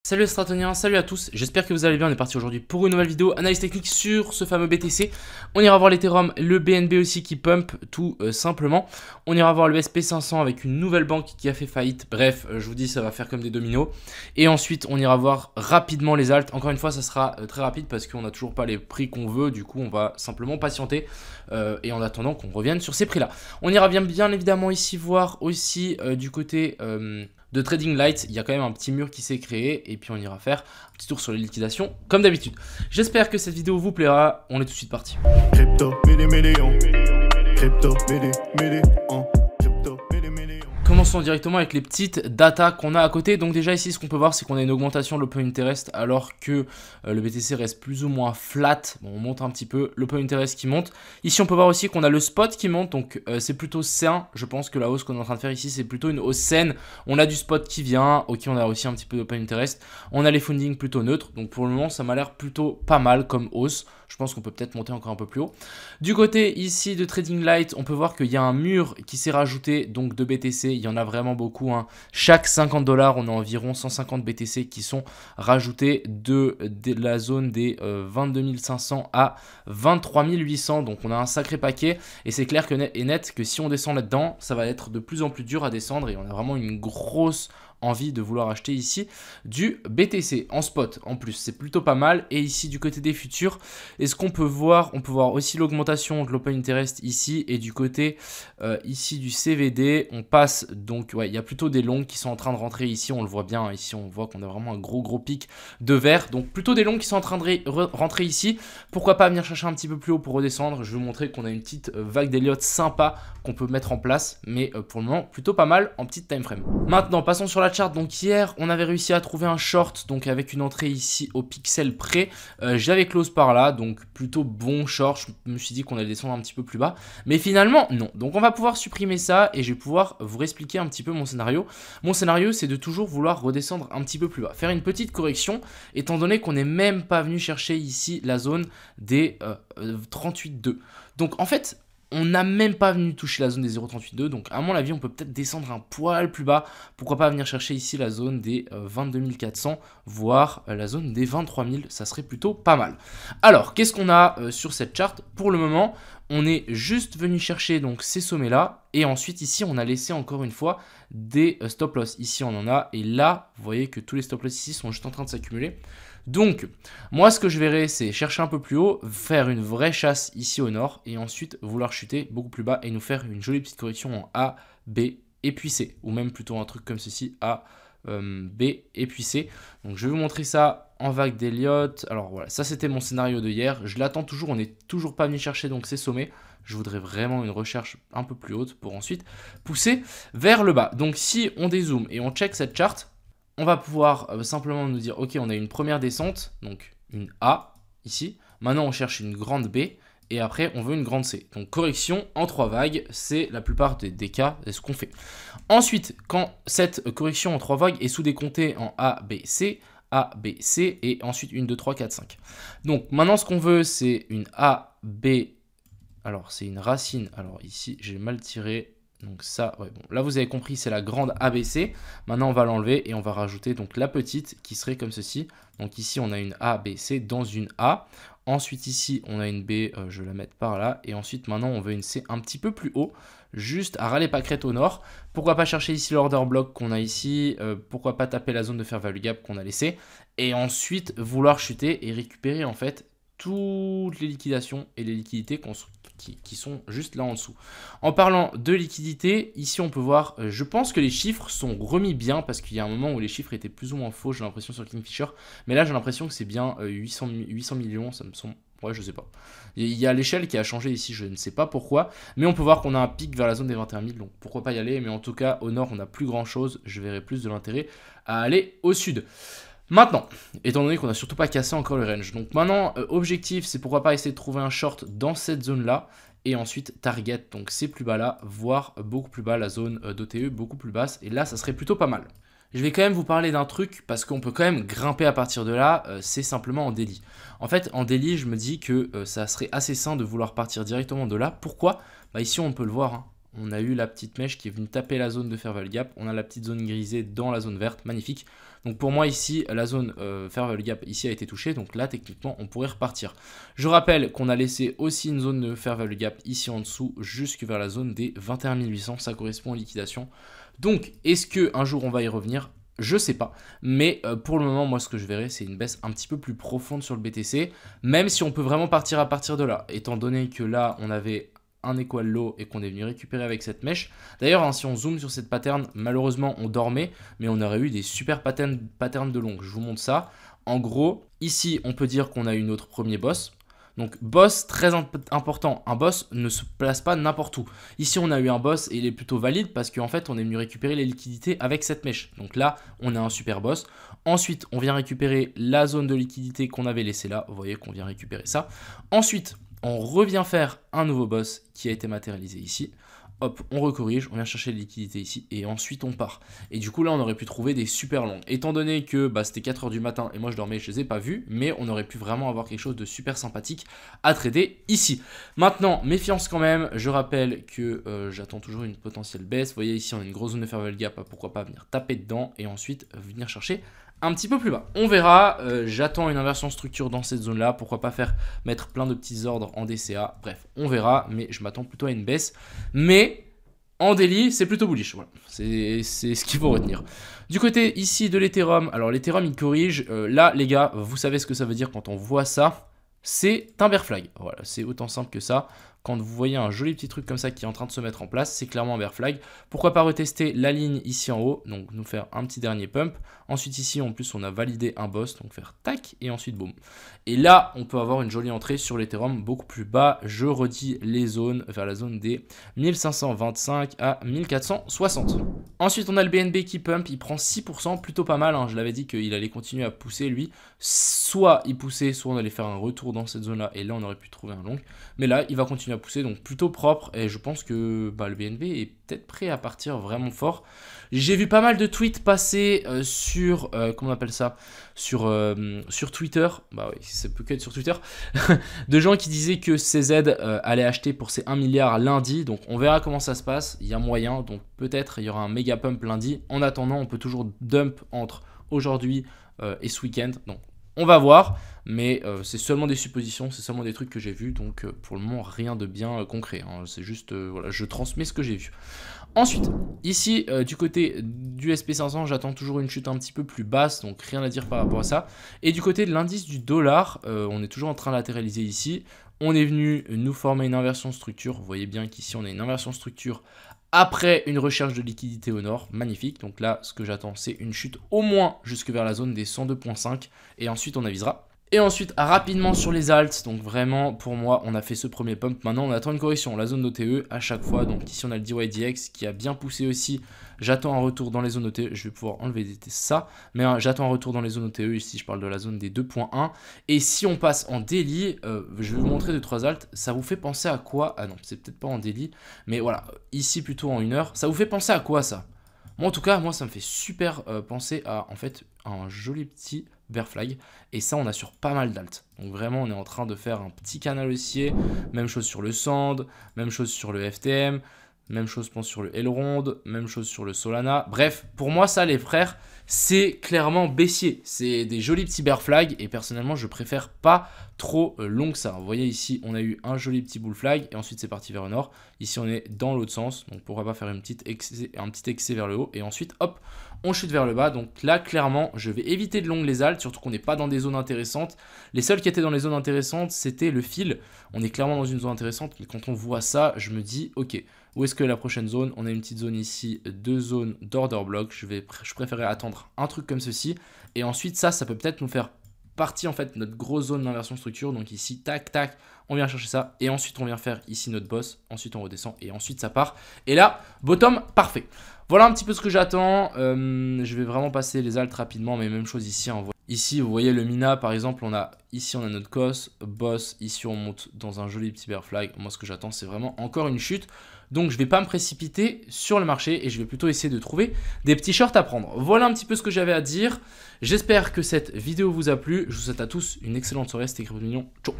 Salut les stratoniens, salut à tous, j'espère que vous allez bien, on est parti aujourd'hui pour une nouvelle vidéo, analyse technique sur ce fameux BTC. On ira voir l'Ethereum, le BNB aussi qui pump tout simplement. On ira voir le SP500 avec une nouvelle banque qui a fait faillite, bref, je vous dis ça va faire comme des dominos. Et ensuite on ira voir rapidement les alts, encore une fois ça sera très rapide parce qu'on n'a toujours pas les prix qu'on veut, du coup on va simplement patienter et en attendant qu'on revienne sur ces prix là. On ira bien évidemment ici voir aussi du côté... de Trading Light, il y a quand même un petit mur qui s'est créé et puis on ira faire un petit tour sur les liquidations comme d'habitude. J'espère que cette vidéo vous plaira, on est tout de suite parti. Crypto, Commençons directement avec les petites datas qu'on a à côté. Donc déjà ici ce qu'on peut voir c'est qu'on a une augmentation de l'open interest alors que le BTC reste plus ou moins flat. Bon, on monte un petit peu, l'open interest qui monte. Ici on peut voir aussi qu'on a le spot qui monte, donc c'est plutôt sain. Je pense que la hausse qu'on est en train de faire ici c'est plutôt une hausse saine. On a du spot qui vient, ok, on a aussi un petit peu d'open interest. On a les fundings plutôt neutres, donc pour le moment ça m'a l'air plutôt pas mal comme hausse. Je pense qu'on peut peut-être monter encore un peu plus haut. Du côté ici de Trading Light, on peut voir qu'il y a un mur qui s'est rajouté donc de BTC. Il y en a vraiment beaucoup, hein. Chaque 50 $, on a environ 150 BTC qui sont rajoutés de la zone des 22 500 à 23 800. Donc on a un sacré paquet et c'est clair que net que si on descend là-dedans, ça va être de plus en plus dur à descendre et on a vraiment une grosse envie de vouloir acheter ici du BTC en spot en plus, c'est plutôt pas mal. Et ici du côté des futurs, est-ce qu'on peut voir, on peut voir aussi l'augmentation de l'open interest ici, et du côté ici du CVD on passe, donc ouais, il y a plutôt des longs qui sont en train de rentrer ici, on le voit bien, hein, ici on voit qu'on a vraiment un gros pic de vert, donc plutôt des longs qui sont en train de rentrer ici. Pourquoi pas venir chercher un petit peu plus haut pour redescendre. Je vais vous montrer qu'on a une petite vague d'Elliott sympa qu'on peut mettre en place, mais pour le moment plutôt pas mal en petite time frame. Maintenant passons sur la chart. Donc hier on avait réussi à trouver un short, donc avec une entrée ici au pixel près. J'avais close par là, donc plutôt bon short. Je me suis dit qu'on allait descendre un petit peu plus bas, mais finalement non. Donc on va pouvoir supprimer ça et je vais pouvoir vous réexpliquer un petit peu mon scénario. Mon scénario c'est de toujours vouloir redescendre un petit peu plus bas, faire une petite correction, étant donné qu'on n'est même pas venu chercher ici la zone des 38,2. Donc en fait on n'a même pas venu toucher la zone des 0,38,2, donc à mon avis on peut peut-être descendre un poil plus bas. Pourquoi pas venir chercher ici la zone des 22 400, voire la zone des 23 000, ça serait plutôt pas mal. Alors qu'est-ce qu'on a sur cette charte? Pour le moment on est juste venu chercher donc ces sommets là, et ensuite ici on a laissé encore une fois des stop loss. Ici on en a, et là vous voyez que tous les stop loss ici sont juste en train de s'accumuler. Donc, moi, ce que je verrai, c'est chercher un peu plus haut, faire une vraie chasse ici au nord, et ensuite vouloir chuter beaucoup plus bas et nous faire une jolie petite correction en A, B et puis C, ou même plutôt un truc comme ceci, A, B et puis C. Donc, je vais vous montrer ça en vague d'Elliott. Alors voilà, ça c'était mon scénario de hier. Je l'attends toujours, on n'est toujours pas venu chercher donc ces sommets. Je voudrais vraiment une recherche un peu plus haute pour ensuite pousser vers le bas. Donc, si on dézoome et on check cette charte, on va pouvoir simplement nous dire, ok, on a une première descente, donc une A, ici. Maintenant, on cherche une grande B, et après, on veut une grande C. Donc, correction en 3 vagues, c'est la plupart des cas, c'est ce qu'on fait. Ensuite, quand cette correction en 3 vagues est sous-décomptée en A, B, C, et ensuite une, 2, 3, 4, 5. Donc, maintenant, ce qu'on veut, c'est une A, B, alors, c'est une racine. Alors, ici, j'ai mal tiré. Donc ça, ouais, bon, là vous avez compris, c'est la grande ABC. Maintenant on va l'enlever et on va rajouter donc la petite qui serait comme ceci. Donc ici on a une ABC dans une A. Ensuite ici on a une B, je vais la mettre par là. Et ensuite maintenant on veut une C un petit peu plus haut, juste à ras les pâquerettes au nord. Pourquoi pas chercher ici l'order block qu'on a ici, pourquoi pas taper la zone de fair value gap qu'on a laissée. Et ensuite vouloir chuter et récupérer en fait toutes les liquidations et les liquidités qui sont juste là en dessous. En parlant de liquidité, ici on peut voir, je pense que les chiffres sont remis bien, parce qu'il y a un moment où les chiffres étaient plus ou moins faux, j'ai l'impression, sur Kingfisher, mais là j'ai l'impression que c'est bien 800 millions, ça me semble, ouais je sais pas. Il y a l'échelle qui a changé ici, je ne sais pas pourquoi, mais on peut voir qu'on a un pic vers la zone des 21 000, donc pourquoi pas y aller, mais en tout cas au nord on n'a plus grand chose, je verrai plus de l'intérêt à aller au sud. Maintenant, étant donné qu'on n'a surtout pas cassé encore le range, donc maintenant, objectif, c'est pourquoi pas essayer de trouver un short dans cette zone-là, et ensuite target, donc c'est plus bas là, voire beaucoup plus bas, la zone d'OTE beaucoup plus basse, et là, ça serait plutôt pas mal. Je vais quand même vous parler d'un truc, parce qu'on peut quand même grimper à partir de là, c'est simplement en daily. En fait, en daily, je me dis que ça serait assez sain de vouloir partir directement de là. Pourquoi? Bah ici, on peut le voir, hein. On a eu la petite mèche qui est venue taper la zone de fair value gap. On a la petite zone grisée dans la zone verte. Magnifique. Donc pour moi ici, la zone fair value gap ici a été touchée. Donc là, techniquement, on pourrait repartir. Je rappelle qu'on a laissé aussi une zone de fair value gap ici en dessous, jusque vers la zone des 21 800. Ça correspond aux liquidations. Donc, est-ce qu'un jour on va y revenir ? Je sais pas, mais pour le moment, moi ce que je verrai, c'est une baisse un petit peu plus profonde sur le BTC, même si on peut vraiment partir à partir de là, étant donné que là, on avait un equal low et qu'on est venu récupérer avec cette mèche. D'ailleurs, hein, si on zoome sur cette pattern, malheureusement, on dormait, mais on aurait eu des super patterns de longue. Je vous montre ça. En gros, ici, on peut dire qu'on a eu notre premier boss. Donc boss très important, un boss ne se place pas n'importe où. Ici on a eu un boss et il est plutôt valide parce qu'en fait on est venu récupérer les liquidités avec cette mèche. Donc là on a un super boss. Ensuite on vient récupérer la zone de liquidité qu'on avait laissée là. Vous voyez qu'on vient récupérer ça. Ensuite on revient faire un nouveau boss qui a été matérialisé ici. Hop, on recorrige, on vient chercher les liquidités ici et ensuite on part. Et du coup là on aurait pu trouver des super longues. Étant donné que c'était 4 h du matin et moi je dormais, je les ai pas vus, mais on aurait pu vraiment avoir quelque chose de super sympathique à trader ici. Maintenant, méfiance quand même, je rappelle que j'attends toujours une potentielle baisse. Vous voyez ici on a une grosse zone de fair value gap, pourquoi pas venir taper dedans et ensuite venir chercher un petit peu plus bas. On verra, j'attends une inversion structure dans cette zone là, pourquoi pas mettre plein de petits ordres en DCA, bref, on verra, mais je m'attends plutôt à une baisse, mais en daily, c'est plutôt bullish, voilà, c'est ce qu'il faut retenir. Du côté ici de l'Ethereum, alors l'Ethereum il corrige, là les gars, vous savez ce que ça veut dire quand on voit ça, c'est un bear flag, voilà, c'est autant simple que ça. Quand vous voyez un joli petit truc comme ça qui est en train de se mettre en place, c'est clairement un bear flag. Pourquoi pas retester la ligne ici en haut, donc nous faire un petit dernier pump. Ensuite ici en plus on a validé un boss, donc faire tac et ensuite boum. Et là on peut avoir une jolie entrée sur l'Ethereum beaucoup plus bas. Je redis les zones vers la zone des 1525 à 1460. Ensuite on a le BNB qui pump, il prend 6%, plutôt pas mal, hein. Je l'avais dit qu'il allait continuer à pousser lui. Soit il poussait, soit on allait faire un retour dans cette zone là et là on aurait pu trouver un long. Mais là il va continuer à pousser, donc plutôt propre, et je pense que le BNB est peut-être prêt à partir vraiment fort. J'ai vu pas mal de tweets passer sur, comment on appelle ça, sur Twitter, bah oui, ça peut que être sur Twitter, de gens qui disaient que CZ allait acheter pour ses 1 milliard lundi, donc on verra comment ça se passe, il y a moyen, donc peut-être il y aura un méga pump lundi. En attendant, on peut toujours dump entre aujourd'hui et ce week-end, donc on va voir, mais c'est seulement des suppositions, c'est seulement des trucs que j'ai vus, donc pour le moment rien de bien concret, hein. C'est juste, voilà, je transmets ce que j'ai vu. Ensuite, ici, du côté du SP500, j'attends toujours une chute un petit peu plus basse, donc rien à dire par rapport à ça. Et du côté de l'indice du dollar, on est toujours en train de latéraliser ici. On est venu nous former une inversion structure, vous voyez bien qu'ici on a une inversion structure après une recherche de liquidité au nord, magnifique. Donc là, ce que j'attends, c'est une chute au moins jusque vers la zone des 102.5 et ensuite on avisera. Et ensuite, rapidement sur les alts, donc vraiment, pour moi, on a fait ce premier pump. Maintenant, on attend une correction, la zone OTE à chaque fois. Donc ici, on a le DYDX qui a bien poussé aussi. J'attends un retour dans les zones OTE. Je vais pouvoir enlever ça. Mais j'attends un retour dans les zones OTE. Ici, je parle de la zone des 2.1. Et si on passe en daily, je vais vous montrer 2-3 alts. Ça vous fait penser à quoi? Ah non, c'est peut-être pas en daily. Mais voilà, ici, plutôt en 1 heure. Ça vous fait penser à quoi, ça? Moi, en tout cas, moi, ça me fait super penser à, en fait, un joli petit bear flag. Et ça, on a sur pas mal d'alt. Donc vraiment, on est en train de faire un petit canal haussier. Même chose sur le Sand, même chose sur le FTM, même chose, je pense, sur le Elrond, même chose sur le Solana. Bref, pour moi, ça, les frères, c'est clairement baissier. C'est des jolis petits bear flags et personnellement, je préfère pas trop long que ça. Vous voyez ici, on a eu un joli petit bull flag et ensuite c'est parti vers le nord. Ici, on est dans l'autre sens, donc pourquoi pas faire un petit excès vers le haut et ensuite, hop, on chute vers le bas. Donc là, clairement, je vais éviter de long les alts, surtout qu'on n'est pas dans des zones intéressantes. Les seuls qui étaient dans les zones intéressantes, c'était le fil. On est clairement dans une zone intéressante, mais quand on voit ça, je me dis, ok, où est-ce que la prochaine zone? On a une petite zone ici, 2 zones d'order block. Je préférais attendre un truc comme ceci. Et ensuite, ça peut peut-être nous faire partie, en fait, notre grosse zone d'inversion structure. Donc ici, tac, tac, on vient chercher ça. Et ensuite, on vient faire ici notre boss. Ensuite, on redescend. Et ensuite, ça part. Et là, bottom, parfait. Voilà un petit peu ce que j'attends. Je vais vraiment passer les alts rapidement. Mais même chose ici, hein. Ici, vous voyez le Mina, par exemple, ici on a notre COS, boss, ici on monte dans un joli petit bear flag. Moi, ce que j'attends, c'est vraiment encore une chute. Donc, je ne vais pas me précipiter sur le marché et je vais plutôt essayer de trouver des petits shorts à prendre. Voilà un petit peu ce que j'avais à dire. J'espère que cette vidéo vous a plu. Je vous souhaite à tous une excellente soirée. C'était Crypto Mignon. Ciao.